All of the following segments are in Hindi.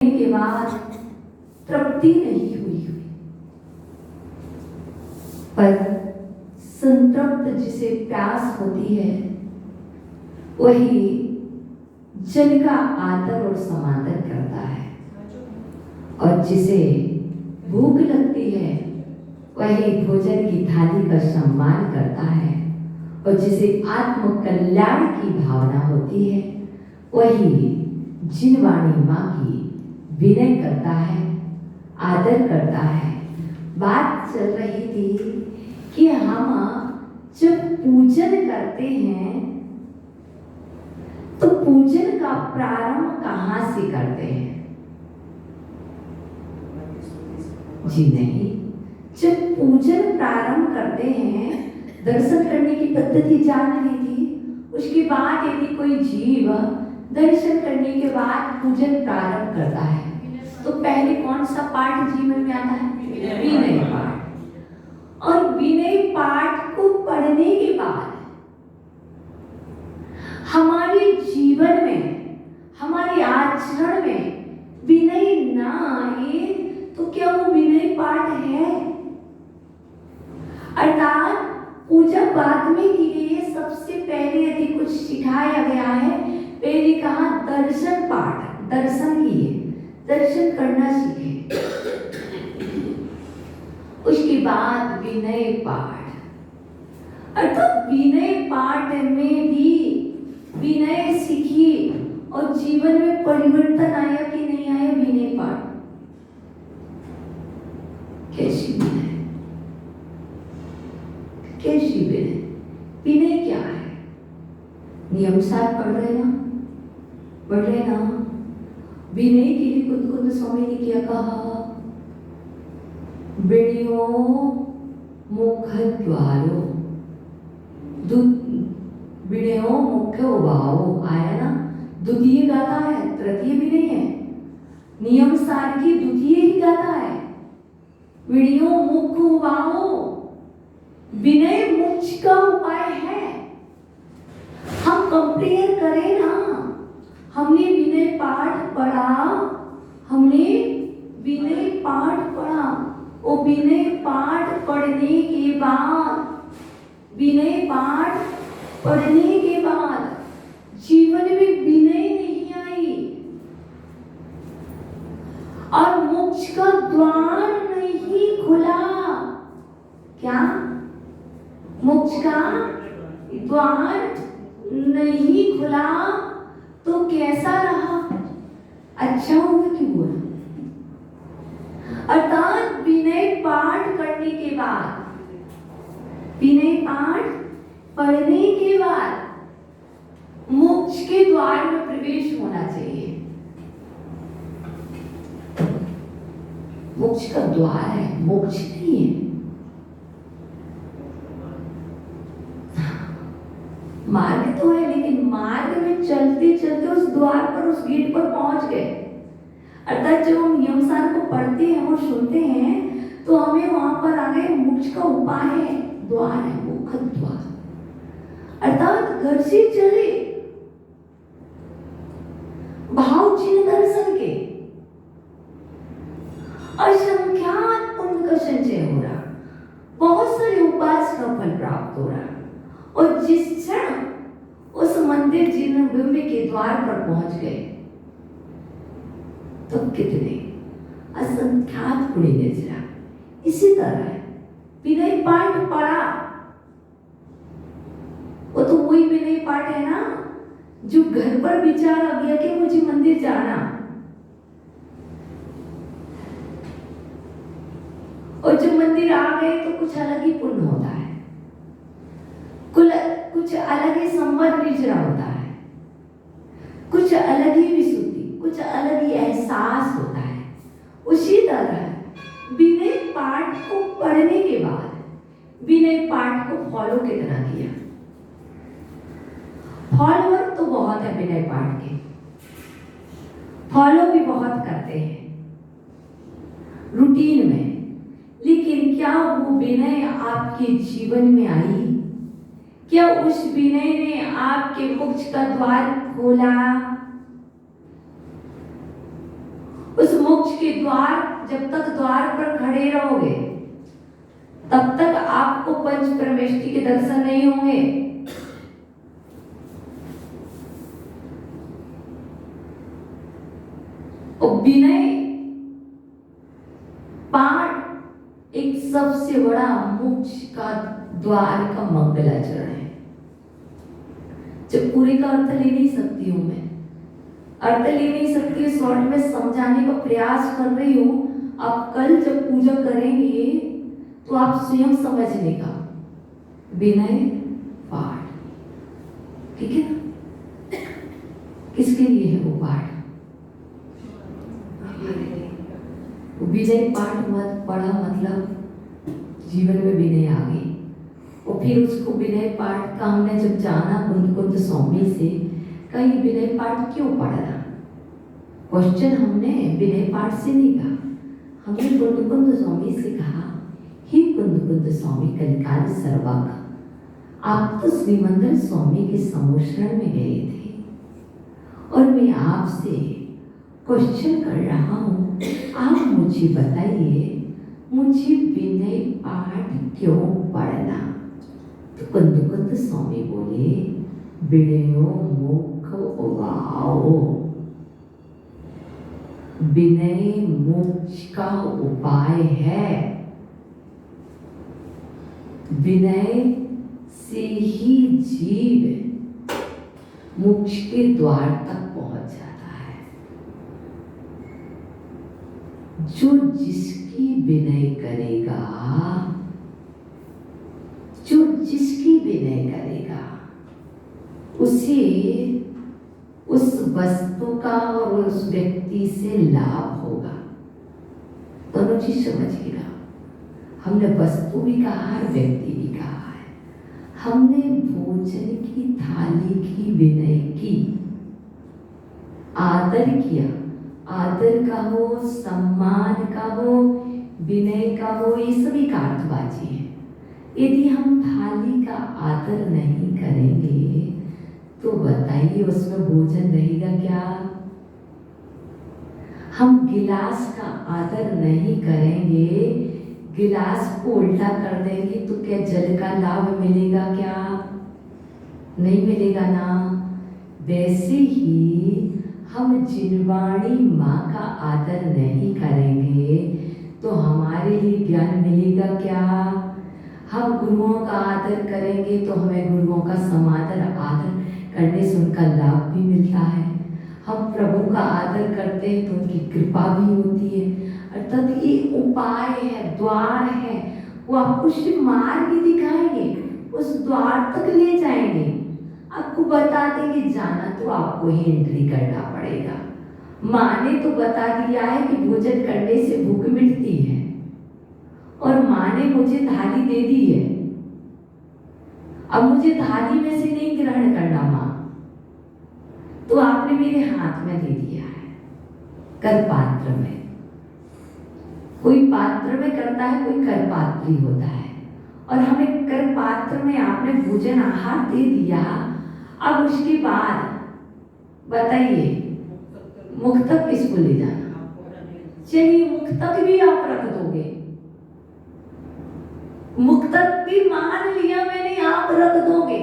के बाद तृप्ति नहीं हुई पर संतृप्त जिसे प्यास होती है वही जल का आदर और समादर करता है, और जिसे भूख लगती है वही भोजन की थाली का सम्मान करता है, और जिसे आत्म कल्याण की भावना होती है वही जिनवाणी माँ की विनय करता है, आदर करता है। बात चल रही थी कि हम जब पूजन करते हैं तो पूजन का प्रारंभ कहाँ से करते हैं? जी नहीं, जब पूजन प्रारंभ करते हैं, दर्शन करने की पद्धति जान ली थी। उसके बाद यदि कोई जीव दर्शन करने के बाद पूजन प्रारंभ करता है तो पहले कौन सा पाठ जीवन में आता है? विनय पाठ। और विनय पाठ को पढ़ने के बाद हमारे जीवन में, हमारे आचरण में विनय ना आए तो क्या वो विनय पाठ है? अर्थात पूजा बाद में की गई है। सबसे पहले यदि कुछ सिखाया गया है, पहले कहा दर्शन पाठ, दर्शन किए, दर्शन करना सीखे, उसके बाद विनय पाठ। अर्थात विनय पाठ में भी विनय सीखिए, और जीवन में परिवर्तन आया कि नहीं आया? विनय पाठ कैसी विनय, कैसी विनय? विनय क्या है? नियम सार पढ़ रहे ना, पढ़ रहे ना। विनय के लिए कुछ स्वामी ने क्या कहा? विनयो मुख द्वारो, विनयो मुख्य उभावो आया ना, द्वितीय गाथा है, तृतीय भी नहीं है। नियम सार की द्वितीय ही गाथा है। विनयो मुख्य उभावो, विनय मोक्ष का उपाय है। हम कंपेयर करें ना, हमने विनय पाठ पढ़ा, हमने विनय पाठ पढ़ा, वो विनय पाठ पढ़ने के बाद, विनय पाठ पढ़ने के बाद जीवन में विनय नहीं आई और मोक्ष का द्वार नहीं खुला। क्या? मोक्ष का द्वार नहीं खुला तो कैसा रहा? अच्छा हुआ कि बुरा? अर्थात विनय पाठ करने के बाद, विनय पाठ पढ़ने के बाद मोक्ष के द्वार में प्रवेश होना चाहिए। मोक्ष का द्वार है, मोक्ष नहीं है। मार्ग तो है, लेकिन मार्ग में चलते चलते उस द्वार पर, उस गेट पर पहुंच गए। अर्थात जब हम नियम सार को पढ़ते हैं और सुनते हैं तो हमें वहां पर आ गए मोक्ष का उपाय है, द्वार है, मुख द्वार। अर्थात घर से चले भाव चिन्ह दर्शन के असंख्यात पुण्य का संचय हो रहा, बहुत सारे उपास का फल प्राप्त हो रहा। और जिस क्षण उस मंदिर जिन्होंने के द्वार पर पहुंच गए तो कितने असंख्यात पुण्य निजरा। इसी तरह विनय पाठ पढ़ा, वो तो वही विनय पाठ है ना जो घर पर विचार आ गया कि मुझे मंदिर जाना, और जब मंदिर आ गए तो कुछ अलग ही पुण्य होता है, कुछ अलग ही संबंध निजरा होता है, कुछ अलग ही विशुद्धि, कुछ अलग ही एहसास होता है। उसी तरह विनय पाठ को पढ़ने के बाद विनय पाठ को फॉलो कितना किया? फॉलोअर तो बहुत है विनय पाठ के, फॉलो भी बहुत करते हैं रूटीन में, लेकिन क्या वो विनय आपके जीवन में आई? क्या उस विनय ने आपके मोक्ष का द्वार खोला? उस मोक्ष के द्वार, जब तक द्वार पर खड़े रहोगे तब तक आपको पंच परमेष्टि के दर्शन नहीं होंगे। और विनय पाठ एक सबसे बड़ा मोक्ष का द्वार का मंगलाचरण है। जब पूरे का अर्थ ले नहीं सकती हूं मैं, अर्थ ले नहीं सकती, शॉर्ट में समझाने का प्रयास कर रही हूं। आप कल जब पूजा करेंगे तो आप स्वयं समझ लेगा। विनय पाठ, ठीक है ना? किसके लिए है वो पाठ? विनय पाठ मत पढ़ा मतलब जीवन में विनय आ गई। और फिर उसको विनय पाठ का हमने जब जाना कुंद स्वामी से, कहीं विनय पाठ क्यों पढ़ना? क्वेश्चन हमने विनय पाठ से नहीं कहा, हमने कुंद स्वामी से कहा, ही कुंद स्वामी कलिकाल सर्वज्ञ, आप तो श्रीमंदिर स्वामी के सम्मोषण में गए थे और मैं आपसे क्वेश्चन कर रहा हूँ, आप मुझे बताइए मुझे विनय पाठ क्यों पढ़ना? तो कुंद स्वामी बोले, विनयो मुख उवाओ, विनय मोक्ष का उपाय है। विनय से ही जीव मोक्ष के द्वार तक पहुंच जाता है। जो जिसकी विनय करेगा, जो जिसकी विनय करेगा उसे उस वस्तु का और उस व्यक्ति से लाभ होगा। दोनों चीज समझिएगा। हमने वस्तु भी कहा है, व्यक्ति भी कहा है। हमने भोजन की थाली की विनय की, आदर किया, आदर का हो, सम्मान का हो, विनय का हो, ये सभी का अर्थवाची है। यदि हम थाली का आदर नहीं करेंगे तो बताइए उसमें भोजन रहेगा क्या? हम गिलास का आदर नहीं करेंगे, गिलास को उल्टा कर देंगे तो क्या जल का लाभ मिलेगा क्या? नहीं मिलेगा ना। वैसे ही हम जिनवाणी माँ का आदर नहीं करेंगे तो हमारे लिए ज्ञान मिलेगा क्या? हम गुरुओं का आदर करेंगे तो हमें गुरुओं का समादर आदर करने से उनका लाभ भी मिलता है। हम प्रभु का आदर करते हैं तो उनकी कृपा भी होती है। अर्थात ये उपाय है, द्वार है, वो आपको सिर्फ मार्ग ही दिखाएंगे, उस द्वार तक ले जाएंगे, आपको बता देंगे जाना तो आपको ही एंट्री करना पड़ेगा। माँ ने तो बता दिया है कि भोजन करने से भूख मिटती है और माँ ने मुझे थाली दे दी है, अब मुझे थाली में से नहीं ग्रहण करना माँ, तो आपने मेरे हाथ में दे दिया है, कर पात्र में। कोई पात्र में करता है, कोई कर पात्री होता है, और हमें कर पात्र में आपने भोजन आहार दे दिया। अब उसके बाद बताइए मुख तक किसको ले जाना? चलिए मुख तक भी आप रख दोगे, मुख तक भी मान लिया मैंने, आप रख दोगे।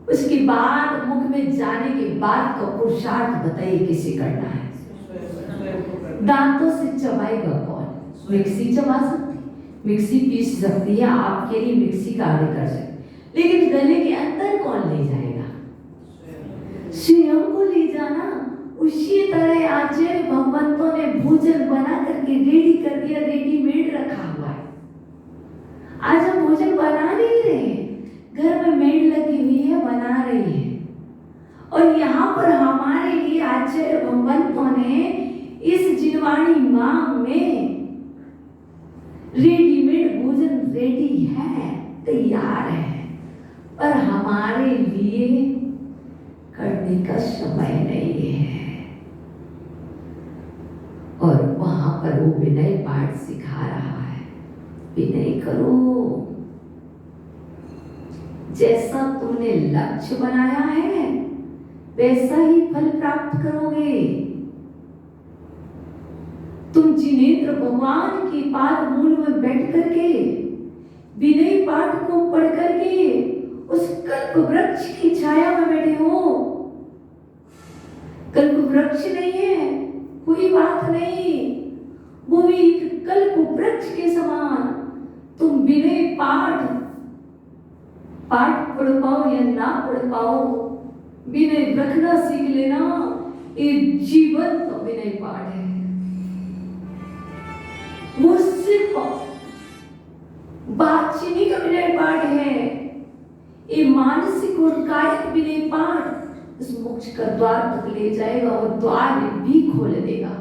उसके बाद मुख में जाने के बाद का पुरुषार्थ बताइए किसे करना है? दांतों से चबाएगा कौन? मिक्सी चबा सकती, मिक्सी पीस सकती है, आपके लिए मिक्सी कार्य कर सकती, लेकिन गले के अंदर कौन ले जाएगा? स्वयं को ले जाना। उसी तरह आचार्य भगवंतों ने भोजन बना करके रेडी कर दिया, रेडीमेड रखा हुआ है। आज हम भोजन बना नहीं रहे, घर में मेड लगी हुई है, बना रही है, और यहाँ पर हमारे लिए आचार्य भगवंतों ने इस जिनवाणी माँ में रेडीमेड भोजन रेडी है, तैयार है, पर हमारे लिए करने का समय नहीं है। और वहां पर वो विनय पाठ सिखा रहा है, विनय करो, जैसा तुमने लक्ष्य बनाया है वैसा ही फल प्राप्त करोगे। तुम जिनेंद्र भगवान के पाद मूल में बैठ करके विनय पाठ को पढ़ करके उस कल्प वृक्ष की छाया में बैठे हो। कल्प वृक्ष नहीं है, कोई बात नहीं, वो भी एक कल्प वृक्ष के समान। तुम विनय पाठ पढ़ पाओ या ना पढ़ पाओ, विनय रखना सीख लेना। ये जीवन तो विनय पाठ है। वो सिर्फ बातचीनी का विनय पाठ है। ये मानसिक और कायिक विनय पाठ उस मोक्ष का द्वार तक ले जाएगा और द्वार भी खोल देगा।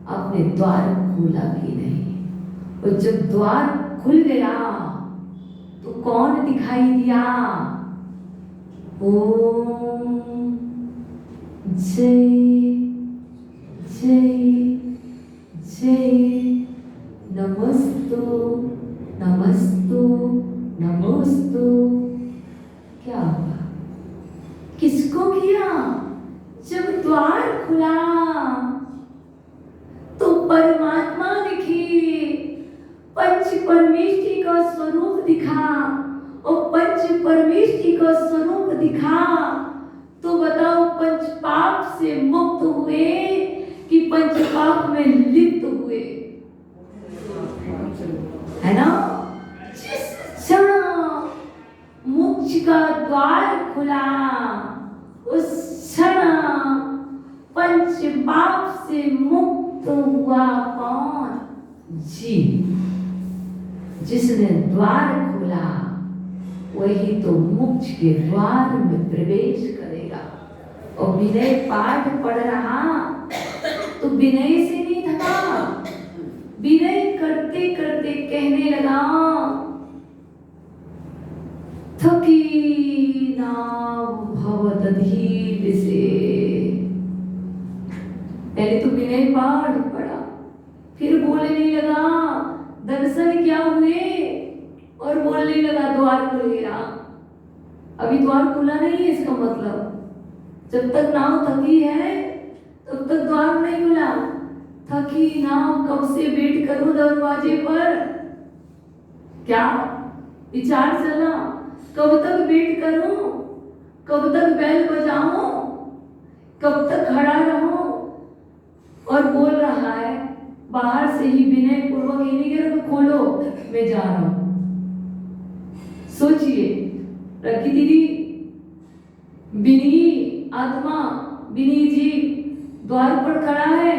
आपने द्वार खोला भी नहीं, और जब द्वार खुल गया तो कौन दिखाई दिया? ओम जय जय जय नमस्तु नमस्तु नमस्तु। क्या हुआ? किसको किया? जब द्वार खुला तो परमात्मा दिखी, पंच परमेष्टि का स्वरूप दिखा। और पंच परमेष्टि का स्वरूप दिखा तो बताओ, पंच पाप से मुक्त हुए कि पंच पाप में लिप्त हुए? है ना? जिस क्षण मोक्ष का द्वार खुला उस क्षण पंच पाप से मुक्त हुआ कौन? जीव। जिसने द्वार खोला वही तो मोक्ष के द्वार में प्रवेश करेगा। और विनय पाठ पढ़ रहा तो विनय से नहीं थका, विनय करते करते कहने लगा, थकी नाव भवदधीर से। पहले तो विनय पाठ पढ़ा, फिर बोलने लगा दर्शन क्या हुए, और बोलने लगा द्वार खुल गया। अभी द्वार खुला नहीं है, इसका मतलब जब तक नाव थकी है तब तक द्वार नहीं खुला। थकी नाव कब से वेट करूं दरवाजे पर? क्या विचार चला? कब तक वेट करूं? कब तक बेल बजाऊं? कब तक खड़ा रहूं? और बोल रहा है बाहर से ही विनय पूर्वक, ये नहीं कह रहा खोलो मैं जा रहा हूं। सोचिए रखी दीदी, विनी आत्मा, विनी जी द्वार पर खड़ा है,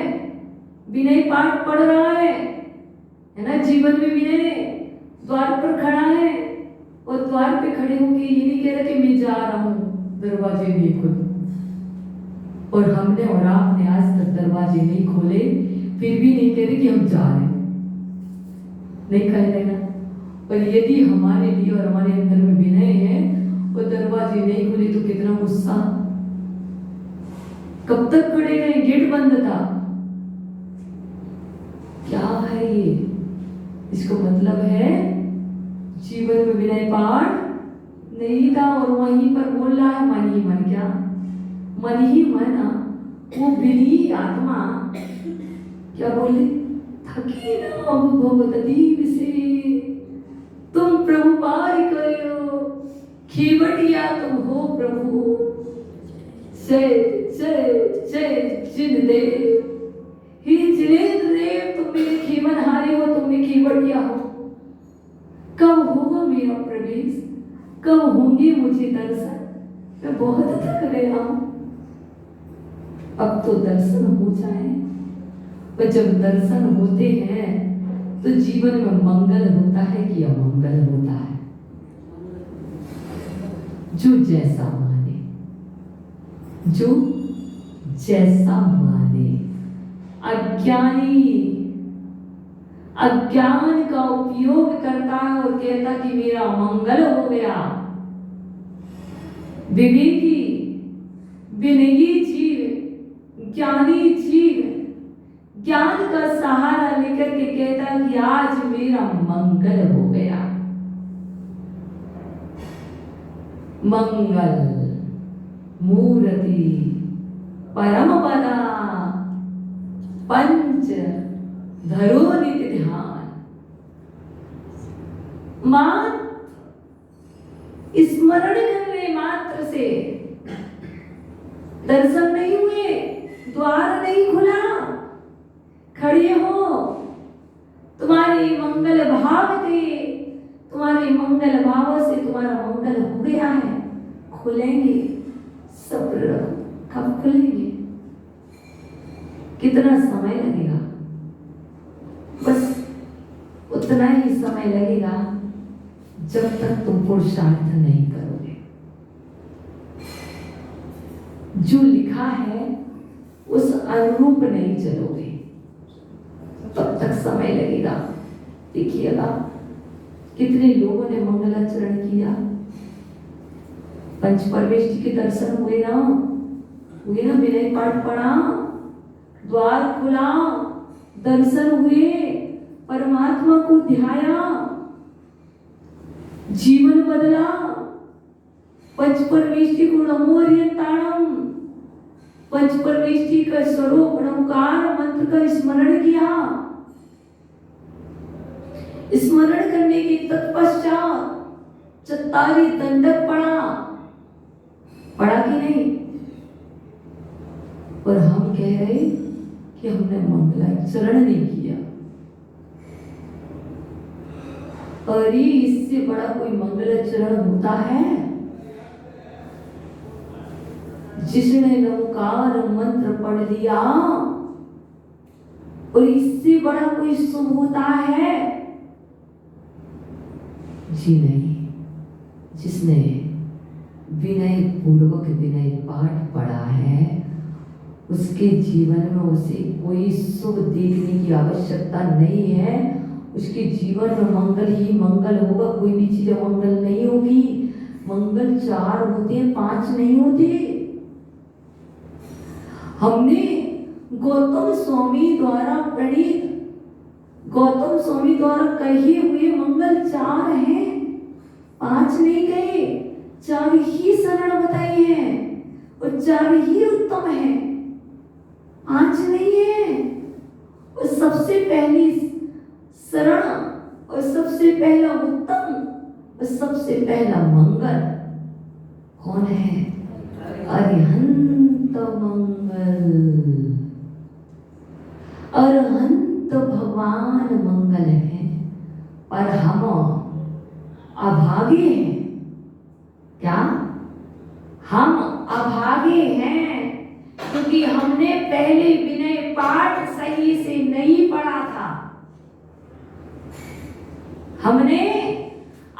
विनय पाठ पढ़ रहा है ना? जीवन में विनय द्वार पर खड़ा है और द्वार पे खड़े होके ये नहीं कह रहा कि मैं जा रहा हूं, दरवाजे नहीं खोले। और हमने और आपने आज तक दरवाजे नहीं खोले, फिर भी नहीं कह रहे कि हम जा रहे, नहीं कह रहे ना। पर यदि हमारे लिए और हमारे अंदर में विनय है और दरवाजे नहीं खुले तो कितना गुस्सा। कब तक खड़े रहे? गेट बंद था। क्या है ये? इसको मतलब है जीवन में विनय पाठ नहीं था और वहीं पर बोल रहा है मन ही मन। क्या मन ही मन? वो विनी आत्मा क्या बोले? थकी ना भवदीप से तुम प्रभु पार करो, खीवटिया तुम हो प्रभु। जय जय जय जिनदेव, हे जिनेंद्र देव, तुम मेरे खीवन हारे हो, तुम मेरे खीवटिया हो। कब होगा मेरा प्रवेश? कब होंगे मुझे दर्शन? मैं बहुत थक गया हूं, अब तो दर्शन हो जाए। पर जब दर्शन होते हैं तो जीवन में मंगल होता है कि अमंगल होता है? जो जैसा माने, जो जैसा माने। अज्ञान का उपयोग करता है और कहता कि मेरा मंगल हो गया। विवेकी विनयी जीव, ज्ञानी जीव ज्ञान का सहारा लेकर के कहता कि आज मेरा मंगल हो गया। मंगल मूर्ति परम पदा पंच धरो नित्य ध्यान। मात्र स्मरण करने मात्र से दर्शन नहीं हुए, द्वार नहीं खुला। खड़े हो, तुम्हारे मंगल भाव थे, तुम्हारे मंगल भाव से तुम्हारा मंगल हो गया है। खुलेंगे, सब्र रखो। कब खुलेंगे? कितना समय लगेगा? बस उतना ही समय लगेगा जब तक तुम पुरुषार्थ नहीं करोगे। जो लिखा है उस अनुरूप नहीं चलोगे, तब तक समय लगेगा। देखिएगा कितने लोगों ने मंगलाचरण किया, पंच परमेष्टि के दर्शन हुए ना, विनय पाठ पढ़ा, द्वार खुला, दर्शन हुए, परमात्मा को ध्याया, जीवन बदला। पंच परमेष्टि को नमो हरियंताणम, पंच परमेष्टि का स्वरूप नमकार मंत्र का स्मरण किया। स्मरण करने के तत्पश्चात चत्तारी दंडक पढ़ा कि नहीं? और हम कह रहे कि हमने मंगलाचरण नहीं किया। अरे इससे बड़ा कोई मंगलाचरण होता है? जिसने नमकार मंत्र पढ़ लिया, और इससे बड़ा कोई शुभ होता है? जी नहीं। जिसने विनय पूर्वक विनय पाठ पढ़ा है, उसके जीवन में उसे कोई शुभ देखने की आवश्यकता नहीं है। उसके जीवन में मंगल ही मंगल होगा, कोई भी चीज मंगल नहीं होगी। मंगल 4 होते हैं, 5 नहीं होते। हमने गौतम स्वामी द्वारा प्रणीत, गौतम स्वामी द्वारा कहे हुए मंगल 4 हैं, 5 नहीं गए, 4 ही शरण बताई है और 4 ही उत्तम है, 5 नहीं है। और सबसे पहली शरण और सबसे पहला उत्तम और सबसे पहला मंगल कौन है? अरिहंत मंगल। अरिहंत भगवान मंगल है, पर हम अभागे हैं। क्या हम अभागे हैं? क्योंकि हमने पहले विनय पाठ सही से नहीं पढ़ा था। हमने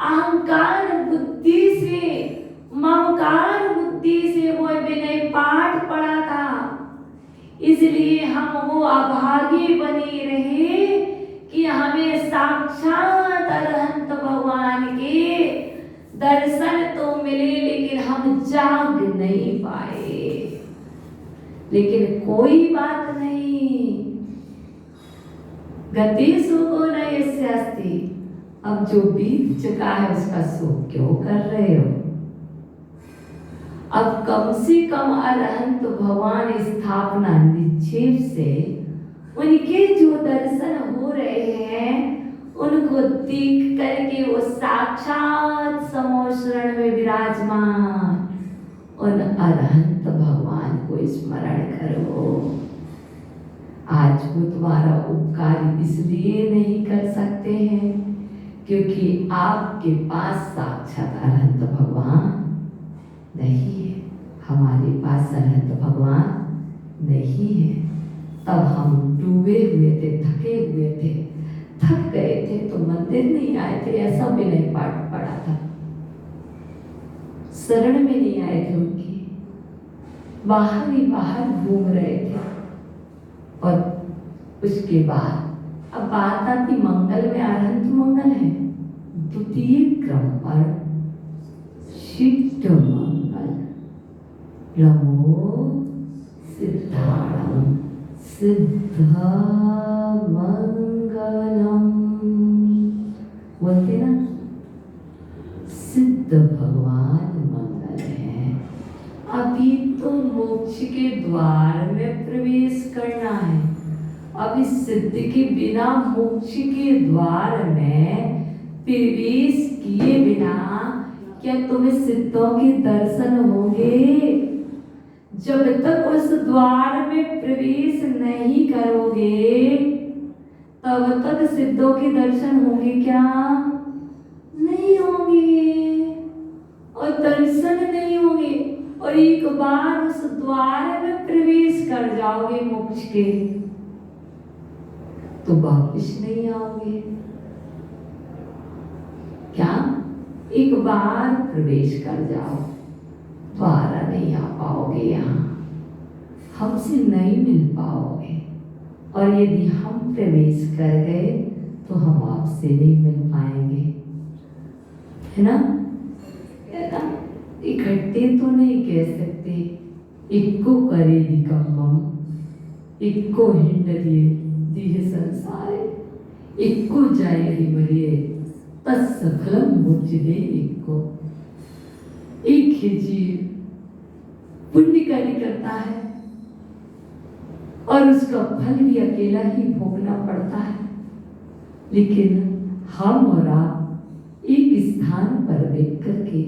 अहंकार बुद्धि से, ममकार बुद्धि से वो विनय पाठ पढ़ा था। इसलिए हम वो अभागे बने रहे कि हमें साक्षात अरहंत भगवान के दर्शन तो मिले, लेकिन हम जाग नहीं पाए। लेकिन कोई बात नहीं, गति सुखो न यस्य अस्ति। अब जो बीत चुका है उसका सुख क्यों कर रहे हो? अब कम से कम अरहंत भगवान स्थापना निक्षेप से उनके जो दर्शन हो रहे हैं, उनको देख करके वो साक्षात समोशरण में विराजमान उन अरहंत भगवान को स्मरण करो। आज वो तुम्हारा उपकार इसलिए नहीं कर सकते हैं क्योंकि आपके पास साक्षात अरहंत भगवान नहीं है। हमारे पास अरहंत भगवान नहीं है। तब हम डूबे हुए थे, थके हुए थे, थक गए थे तो मंदिर नहीं आए थे, ऐसा विनय पाठ पढ़ा था। शरण में नहीं आए थे उनकी, बाहर ही बाहर घूम रहे थे। और उसके बाद अब बात आती मंगल में। अरहंत मंगल है, द्वितीय क्रम पर सिद्ध मंगल। नमो सिद्धाणम सिद्ध मंगलम। बोलते ना, सिद्ध भगवान मंगल है। अभी तो मोक्ष के द्वार में प्रवेश करना है अब इस सिद्धि के बिना मोक्ष के द्वार में प्रवेश किए बिना क्या तुम्हें सिद्धों के दर्शन होंगे? जब तक उस द्वार में प्रवेश नहीं करोगे तब तक सिद्धों के दर्शन होंगे क्या? नहीं होंगे। और दर्शन नहीं होंगे और एक बार उस द्वार में प्रवेश कर जाओगे मोक्ष के तो वापिस नहीं आओगे। क्या? एक बार प्रवेश कर जाओ, दोबारा नहीं आ पाओगे। यहाँ हमसे नहीं मिल पाओगे और यदि हम प्रवेश कर गए तो हम आपसे नहीं मिल पाएंगे, है ना? इकट्ठे तो नहीं कह सकते। इक्को करे निकम्मम, इक्को हिंड दिए दीह संसारे, इक्को जाए मरिए तत्सफलम मुझे इक्को। एक ही जीव पुण्य कार्य करता है और उसका फल भी अकेला ही भोगना पड़ता है, लेकिन हम और आप एक स्थान पर बैठ करके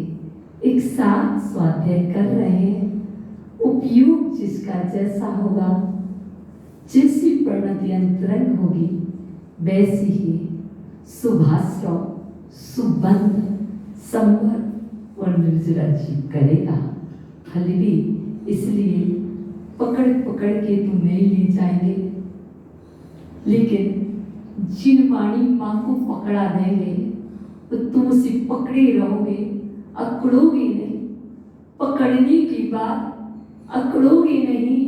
एक साथ स्वाध्याय कर रहे हैं। उपयोग जिसका जैसा होगा, जैसी परिणति अंतरंग होगी, वैसी ही सुभाषराव सुबंध संवर और निर्जरा जीव करेगा। फल भी इसलिए पकड़ पकड़ के तुम नहीं ले जाएंगे, लेकिन जिन वाणी माँ को पकड़ा देंगे तो तुम उसे पकड़े रहोगे, अकड़ोगे नहीं। पकड़ने की बात अकड़ोगे नहीं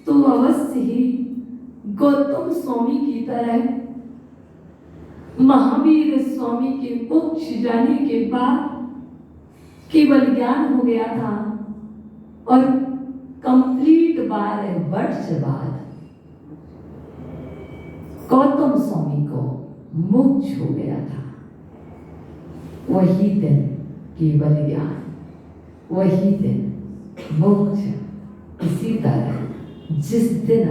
तो अवश्य ही गौतम स्वामी की तरह, महावीर स्वामी के मोक्ष जाने के बाद केवल ज्ञान हो गया था और कंप्लीट 12 वर्ष बाद गौतम स्वामी को मोक्ष हो गया था। वही दिन केवल ज्ञान, वही दिन मोक्ष। इसी तरह जिस दिन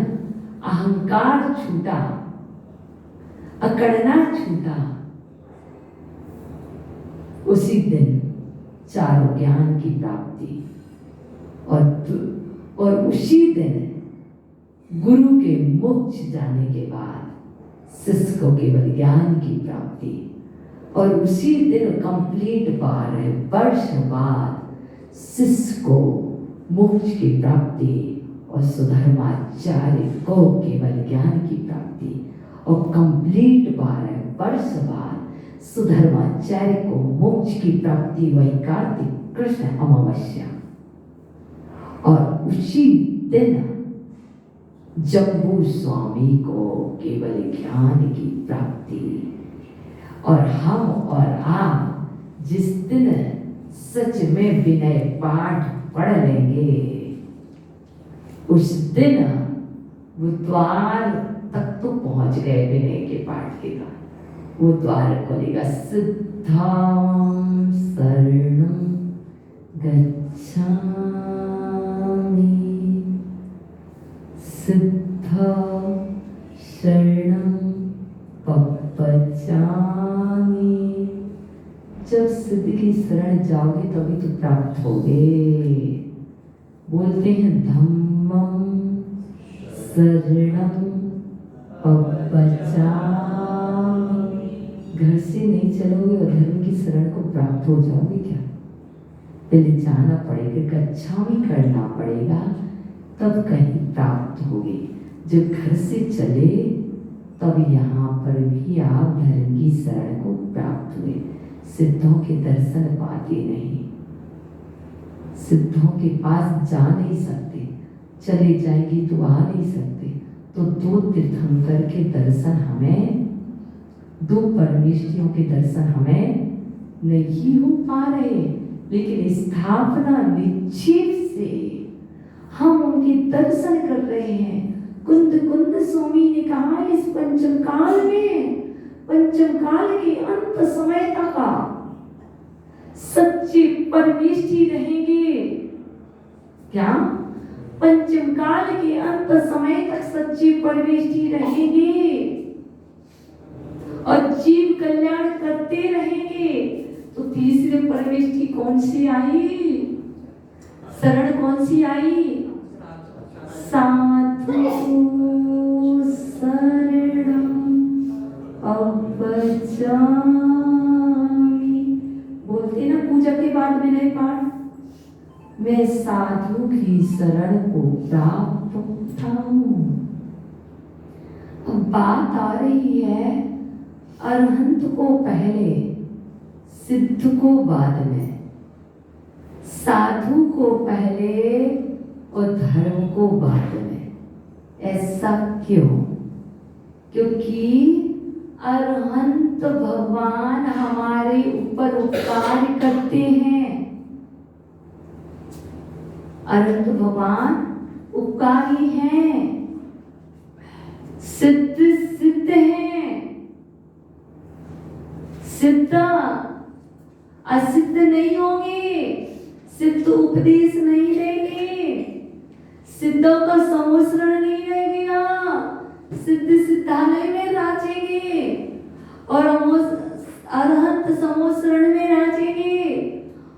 अहंकार छूटा, अकड़ना छूटा, उसी दिन चारों ज्ञान की प्राप्ति और उसी दिन गुरु के मोक्ष जाने के बाद शिष्य को केवल ज्ञान की प्राप्ति और उसी दिन कंप्लीट 12 वर्ष बाद शिष्य को मोक्ष की प्राप्ति और सुधर्माचार्य को केवल ज्ञान की प्राप्ति और कंप्लीट 12 वर्ष बाद सुधर्माचार्य को मोक्ष की प्राप्ति। वही कार्तिक कृष्ण अमावस्या और उसी दिन जम्बू स्वामी को केवल ज्ञान की प्राप्ति। और हम और आप जिस दिन सच में विनय पाठ पढ़ लेंगे उस दिन वो द्वार तक तो पहुंच गए विनय के पाठ के बाद। वो द्वार खोलेगा, सिद्धां शरणं गच्छामि, सिद्धां शरणं पपचामि। जब सिद्ध की शरण जाओगे तभी तो प्राप्त होगे। बोलते हैं धम्मं शरणं पपचामि। घर से नहीं चलोगे और धर्म की शरण को प्राप्त हो जाओगे क्या? पहले जाना पड़ेगा, गच्छामि करना पड़ेगा, तब कहीं प्राप्त होगी। जब घर से चले तब यहाँ पर भी आप धर्म की शरण को प्राप्त हुए। सिद्धों के दर्शन पाते नहीं, सिद्धों के पास जा नहीं सकते, चले जाएंगे तो आ नहीं सकते। तो दो तीर्थंकर के दर्शन हमें, दो परमेष्ठियों के दर्शन हमें नहीं हो पा रहे, लेकिन स्थापना निश्चित से हम उनके दर्शन कर रहे हैं। कुंद कुंद स्वामी ने कहा इस पंचम काल में, पंचम काल के अंत समय तक सच्चे परमेष्ठी रहेंगे। क्या? पंचम काल के अंत समय तक सच्ची परमेष्ठी रहेंगे और जीव कल्याण करते रहेंगे। तो तीसरे परमेष्ठी कौन सी आई? शरण कौन सी आई? साधु शरणम अवजामि। बोलते ना पूजा के बाद में नए पाठ, मैं साधु की शरण को प्राप्त होता हूं। अब बात आ रही है अरहंत को पहले, सिद्ध को बाद में, साधु को पहले और धर्म को बाद में। ऐसा क्यों? क्योंकि अरहंत भगवान हमारे ऊपर उपकार करते हैं। अरहंत भगवान उपकारी हैं, सिद्ध सिद्ध हैं। सिद्ध असिद्ध नहीं होंगे, सिद्ध उपदेश नहीं लेंगे, सिद्धों का समोसरण नहीं रहेगा, सिद्ध सिद्धालय में राजेंगे और अरहंत समोसरण में राजेंगे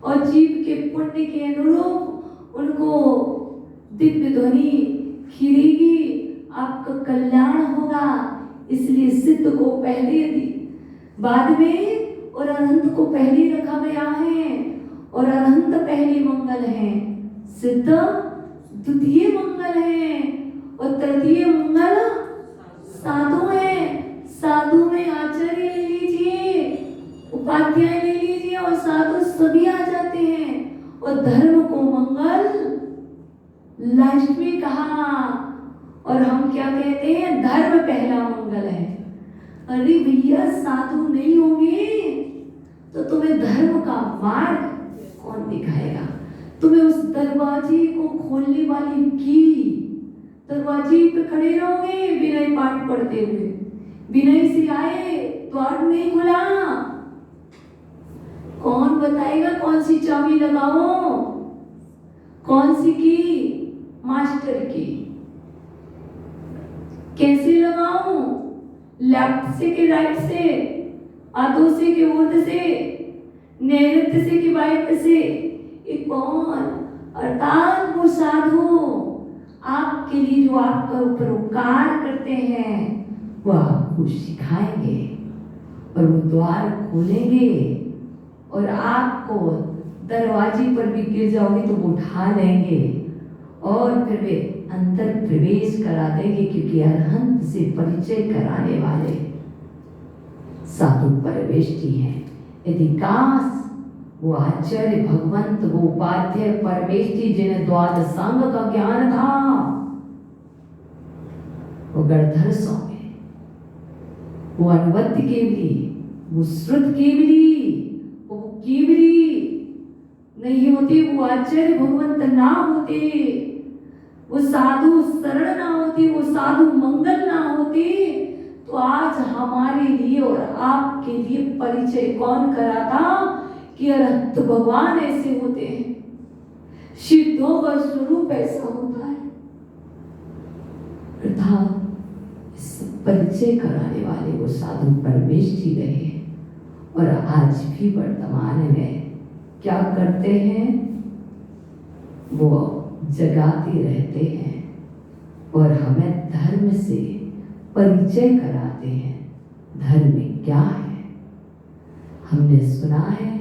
और जीव के पुण्य के अनुरूप उनको दिव्य ध्वनि खिलेगी, आपका कल्याण होगा। इसलिए सिद्ध को पहले बाद में और अरहंत को पहले रखा गया है और अरहंत पहले मंगल है, सिद्ध द्वितीय मंगल है और तृतीय मंगल साधु है। साधु में आचार्य ले लीजिए, उपाध्याय ले लीजिए और साधु सभी आ जाते हैं। और धर्म को मंगल लास्ट में कहा और हम क्या कहते हैं? धर्म पहला मंगल है। अरे भैया साधु नहीं होंगे तो तुम्हें धर्म का मार्ग कौन दिखाएगा? तुम्हें उस दरवाजे को खोलने वाली की दरवाजे पे खड़े रहोगे विनय पाठ पढ़ते हुए, विनय से आए द्वार नहीं खुला, कौन बताएगा कौन सी चाबी लगाओ? कौन सी की? मास्टर की। कैसे लगाऊं? लेफ्ट से कि राइट से, आधो से कि ऊर्ध्व से, नैऋत्य से कि वायव्य से? ये कौन? अर्थात वो साधु आपके लिए जो आपका ऊपर उपकार करते हैं वो आपको सिखाएंगे और वो द्वार खोलेंगे और आपको दरवाजे पर भी गिर जाओगे तो वो उठा लेंगे और फिर वे अंदर प्रवेश करा देंगे, क्योंकि अरहंत से परिचय कराने वाले साधु परमेष्ठी हैं। यदि काश वो आचार्य भगवंत, वो उपाध्याय परमेष्ठी जिन्हें द्वादशांग का ज्ञान था, वो गणधर सौंगे, वो अनुवद्य केवली, वो श्रुत केवली, वो केवली नहीं होते, वो आचार्य भगवंत ना होते, वो साधु शरण ना होती, वो साधु मंगल ना होती, तो आज हमारे लिए और आपके लिए परिचय कौन कराता कि अरहंत भगवान ऐसे होते हैं, सिद्धों का स्वरूप ऐसा होता है। अर्थात परिचय कराने वाले वो साधु परमेष्ठी रहे और आज भी वर्तमान में क्या करते हैं? वो जगाते रहते हैं और हमें धर्म से परिचय कराते हैं। धर्म क्या है? हमने सुना है,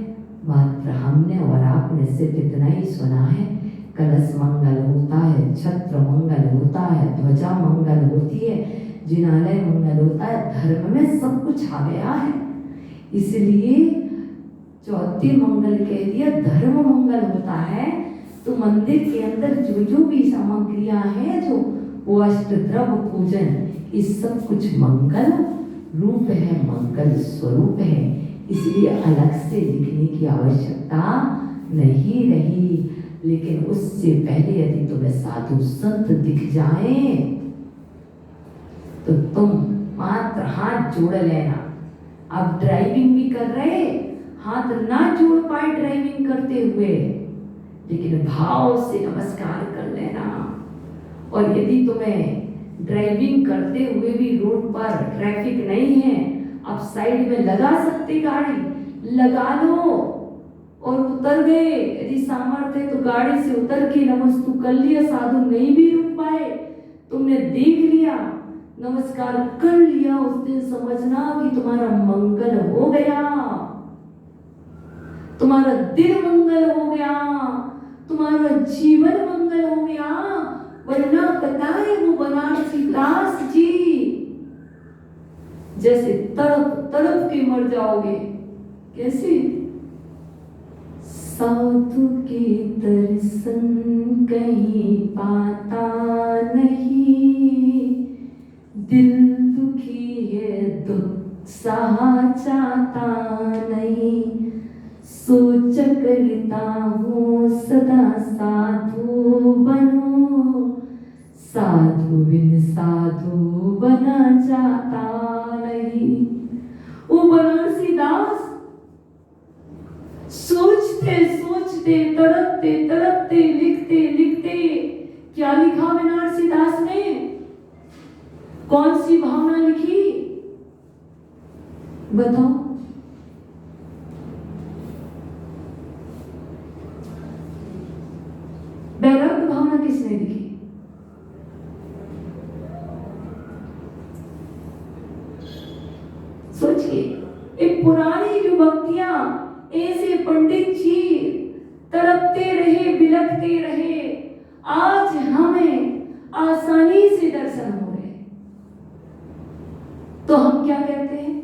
मात्र हमने और आपने सिर्फ इतना ही सुना है। कलश मंगल होता है, छत्र मंगल होता है, ध्वजा मंगल होती है, जिनालय मंगल होता है। धर्म में सब कुछ आ गया है, इसलिए चौथे मंगल कह दिया। धर्म मंगल होता है तो मंदिर के अंदर जो जो भी सामग्रियां हैं, जो वो अष्टद्रव्य पूजन, ये सब कुछ मंगल रूप है, मंगल स्वरूप है। इसलिए अलग से लिखने की आवश्यकता नहीं रही। लेकिन उससे पहले यदि तुम्हें साधु संत दिख जाए तो तुम मात्र हाथ जोड़ लेना। अब ड्राइविंग भी कर रहे, हाथ ना जोड़ पाए ड्राइविंग करते हुए, लेकिन भाव से नमस्कार कर लेना। और यदि तुम्हें ड्राइविंग करते हुए भी रोड पर ट्रैफिक नहीं है, आप साइड में लगा सकते गाड़ी, लगा लो और उतर गए। यदि सामर्थ्य है तो गाड़ी से उतर के नमस्तु कर लिया, साधु नहीं भी रुक पाए, तुमने देख लिया, नमस्कार कर लिया, उस दिन समझना कि तुम्हारा मंगल हो गया, तुम्हारा दिन मंगल हो गया, तुम्हारा जीवन मंगल हो गया। वरना पता है वो बनारसी दास जी जैसे तड़प तड़प के मर जाओगे। कैसे? साधु के दर्शन कहीं पाता नहीं, दिल दुखी है दुख सहा चाहता नहीं, सोच करता हूँ सदा साधु बनो, साधु बिन साधु बना जाता नहीं। वो बनारसी दास सोचते सोचते तड़पते तड़पते लिखते लिखते क्या लिखा बनारसी दास ने? कौन सी भावना लिखी बताओ? वैराग्य भावना किसने लिखी? सोचिए, ये पुरानी जो भक्तियां, ऐसे पंडित जी तड़पते रहे, बिलखते रहे, आज हमें आसानी से दर्शन हो रहे, तो हम क्या कहते हैं?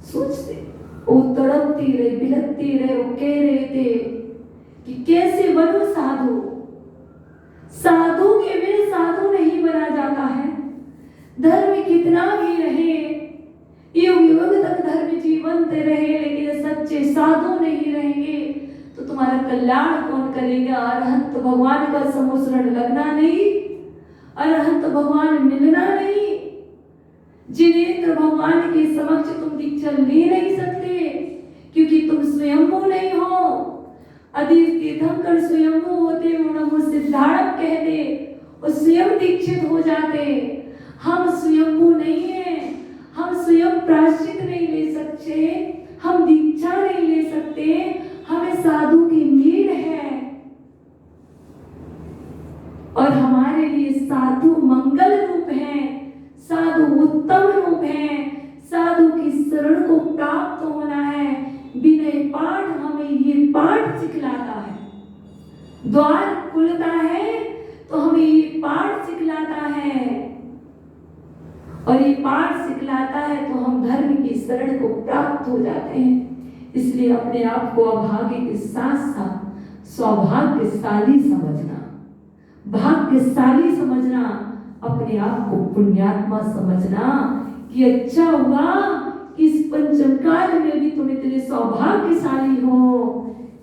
सोचते, वो तड़पती रहे, बिलखती रहे, वो कह रहे थे कि कैसे बनूं साधु, साधु के बिना साधु नहीं बना जाता है। धर्म कितना भी रहे, युग युग तक धर्म जीवंत रहे, लेकिन सच्चे साधु नहीं रहेंगे तो तुम्हारा कल्याण कौन करेगा? अरहंत भगवान का समुसरण लगना नहीं, अरहंत भगवान मिलना नहीं, जिनेंद्र भगवान के समक्ष तुम दीक्षा ले नहीं सकते क्योंकि तुम स्वयंभू नहीं हो। यदि तीर्थंकर स्वयंभू होते, उन्होंने सिद्धार्थ कहते और स्वयं दीक्षित हो जाते। हम स्वयंभू नहीं है, हम स्वयं प्रायश्चित नहीं ले सकते, हम दीक्षा नहीं ले सकते, हमें साधु की नीड है। और हमारे लिए साधु मंगल रूप है, साधु उत्तम रूप है, साधु की शरण को प्राप्त होना है। विनय पाठ हमें ये पाठ सिखलाता है, द्वार खुलता है तो हमें ये पाठ सिखलाता है, और ये पाठ सिखलाता है तो हम धर्म की शरण को प्राप्त हो जाते हैं। इसलिए अपने आप को अभागे के साथ साथ सौभाग्यशाली समझना, भाग्यशाली समझना, अपने आप को पुण्यात्मा समझना कि अच्छा हुआ कि इस पंचम काल में भी तुम इतने सौभाग्यशाली हो,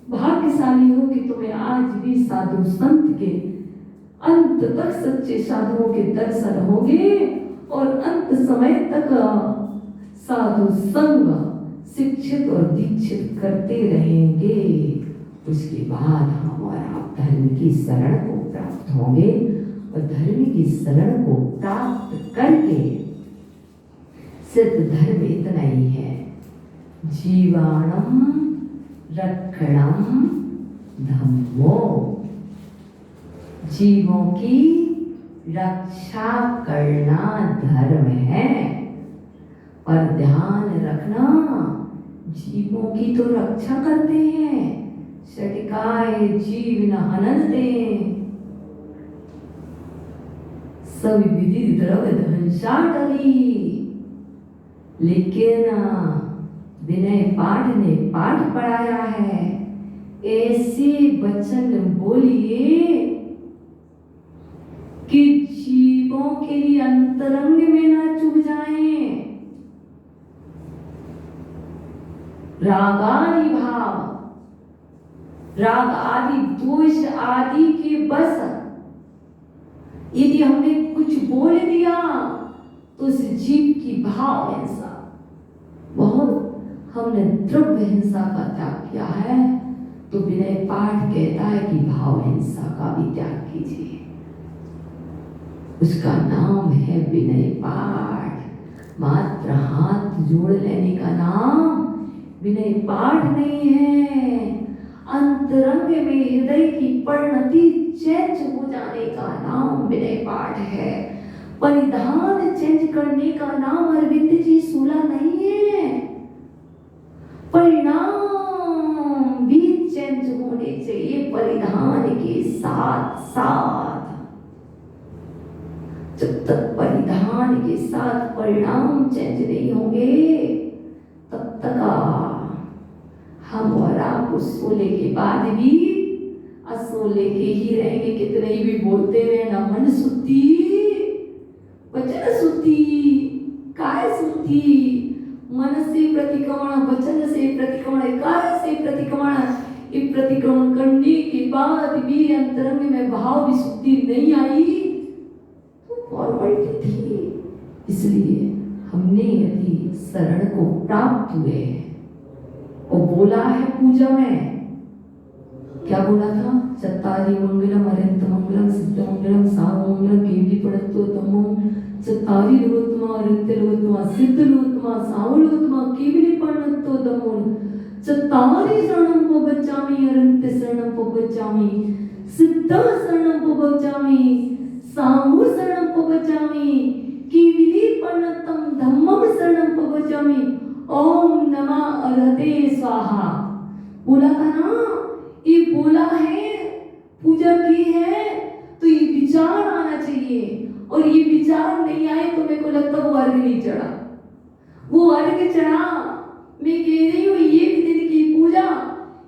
भाग्यशाली हो कि तुम्हें आज भी साधु संत के अंत तक सच्चे साधुओं के दर्शन होंगे और अंत समय तक साधु संग शिक्षित और दीक्षित करते रहेंगे। उसके बाद हम और आप धर्म की शरण को प्राप्त होंगे और धर्म की शरण को प्राप्त करके सिद्ध धर्म इतना ही है, जीवाणम रक्षणम धम्मो, जीवों की रक्षा करना धर्म है। पर ध्यान रखना, जीवों की तो रक्षा करते हैं, षटकाय जीव न हनन्ते, सभी विधि द्रव्य ध्वंसाटली। लेकिन विनय पाठ ने पाठ पढ़ाया है, ऐसे वचन बोलिए कि जीवों के लिए अंतरंग में ना चुभ जाएं। रागादि भाव, राग आदि द्वेष आदि के बस यदि हमने कुछ बोल दिया तो उस जीव की भाव हिंसा, बहुत हमने द्रव्य हिंसा का त्याग किया है, तो विनय पाठ कहता है कि भाव हिंसा का भी त्याग कीजिए। उसका नाम है विनय पाठ। मात्र हाथ जोड़ लेने का नाम विनय पाठ नहीं है। अंतरंग में हृदय की परिणति चेंज हो जाने का नाम विनय पाठ है। परिधान चेंज करने का नाम अरविंद जी सूला नहीं है। परिणाम भी चेंज होने चाहिए परिधान के साथ साथ। जब तक परिधान के साथ परिणाम चेंज नहीं होंगे तब तक हम और आप उस सोले के बाद भी असोले के ही रहेंगे। कितने भी बोलते रहे ना मन सुती वचन सुती काय सुती। मन से प्रतिक्रमण वचन से प्रतिक्रमण काय से प्रतिक्रमण। ये प्रतिक्रमण करने के बाद भी अंतरंग में भाव विशुद्धि नहीं आई तो फॉर्मेलिटी थी। इसलिए हमने यदि शरण को प्राप्त हुए और बोला है पूजा में क्या बोला था? चत्तारि मंगलम अरिहंत मंगलम सिद्ध मंगलम साव मंगलम केवली पड़तो तमो। चत्तारि लोकत्मा अरिहंत लोकत्मा सिद्ध लोकत्मा साव लोकत्मा केवली पड़तो तमो। चत्तारि शरणं पवचामि अरिहंत शरणं पवचामि सिद्ध शरणं पवचामि साव शरणं पवचामि केवली पड़तम धम्मं शरणं पवचामि। ओम नमः अरहते स्वाहा। बोला था ना, ये बोला है पूजा की है तो ये विचार आना चाहिए। और ये विचार नहीं आए तो मेरे को लगता वो अर्घ नहीं चढ़ा। वो अर्घ चढ़ा मैं कह रही हूँ एक दिन की पूजा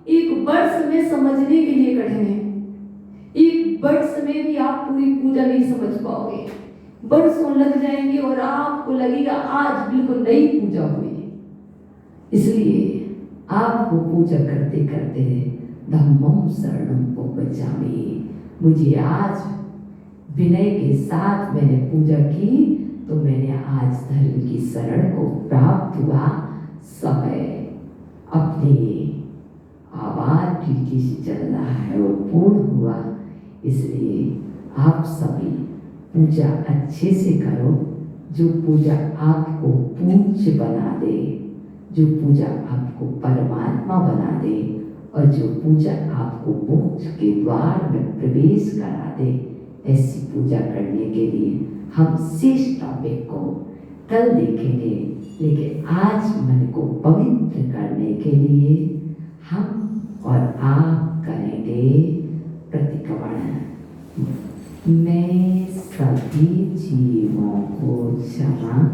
एक वर्ष में समझने के लिए कठिन है। एक वर्ष में भी आप पूरी पूजा नहीं समझ पाओगे। वर्षों लग जाएंगे और आपको लगेगा आज बिल्कुल नई पूजा हुई। इसलिए आपको पूजा करते करते धम्मं शरणं पवचामि। मुझे आज विनय के साथ मैंने पूजा की तो मैंने आज धर्म की शरण को प्राप्त हुआ। समय अपनी आवाज ठीक से चल रहा है वो पूर्ण हुआ। इसलिए आप सभी पूजा अच्छे से करो। जो पूजा आपको पूज्य बना दे, जो पूजा आपको परमात्मा बना दे और जो पूजा आपको मोक्ष के द्वार में प्रवेश करा दे, ऐसी पूजा करने के लिए हम शेष टॉपिक को कल देखेंगे। लेकिन आज मन को पवित्र करने के लिए हम और आप करेंगे प्रतिक्रमण। मैं सभी जीवों को क्षमा